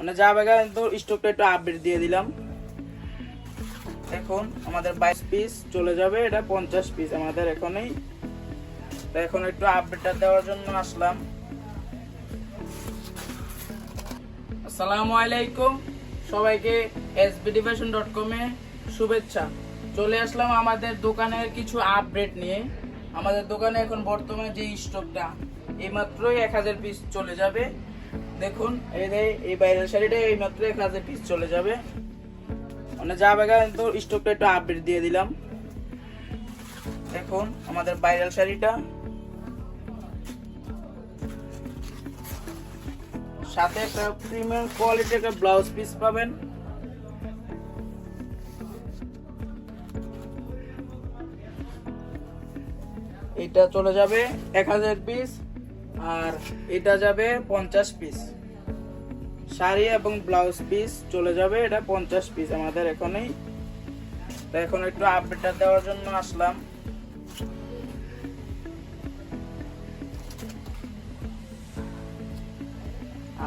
মানে যা বেগা তো স্টকটা একটু আপডেট দিয়ে দিলাম। এখন আমাদের 22 পিস চলে যাবে, এটা 50 পিস আমাদের এখনই। তো এখন একটু আপডেটটা দেওয়ার জন্য আসলাম। আসসালামু আলাইকুম সবাইকে, sbdfashion.com এ শুভেচ্ছা। চলে আসলাম আমাদের দোকানের কিছু আপডেট নিয়ে। আমাদের দোকানে এখন বর্তমানে যে স্টকটা এইমাত্রই 1000 পিস চলে যাবে। দেখুন এই বাইরের শাড়িটা এইমাত্র 1000 পিস চলে যাবে। মানে যা বেগা তো স্টকটা একটু আপডেট দিয়ে দিলাম। দেখুন আমাদের ভাইরাল শাড়িটা, সাথে একটা প্রিমিয়াম কোয়ালিটির একটা ব্লাউজ পিস পাবেন। এটা চলে যাবে 1000 পিস, আর এটা যাবে 50 পিস। শাড়ি এবং ব্লাউজ পিস চলে যাবে, এটা 50 পিস আমাদের এখনই। তো এখন একটু আপডেটটা দেওয়ার জন্য আসলাম।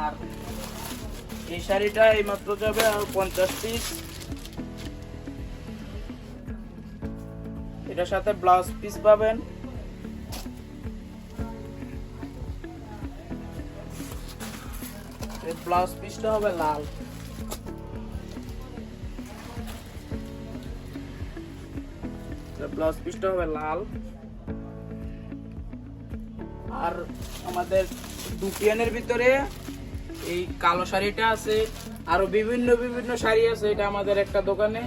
আর এই শাড়িটা এইমাত্র যাবে আর 50 পিস। এটার সাথে ব্লাউজ পিস পাবেন। এই ব্লাউজ পিসটা হবে লাল। ব্লাউজ পিসটা হবে লাল। আর আমাদের দুপিয়ানের ভিতরে এই কালো শাড়িটা আছে, আরো বিভিন্ন বিভিন্ন শাড়ি আছে এটা আমাদের একটা দোকানে।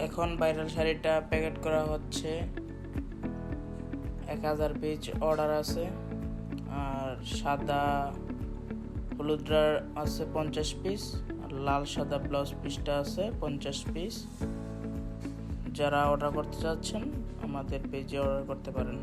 এখন ভাইরাল শাড়িটা প্যাকেট করা হচ্ছে, 1000 পিস অর্ডার আছে। আর সাদা হলুদটার আছে 50 পিস, আর লাল সাদা ব্লাউজ পিসটা আছে 50 পিস। যারা অর্ডার করতে চাচ্ছেন আমাদের পেজে অর্ডার করতে পারেন।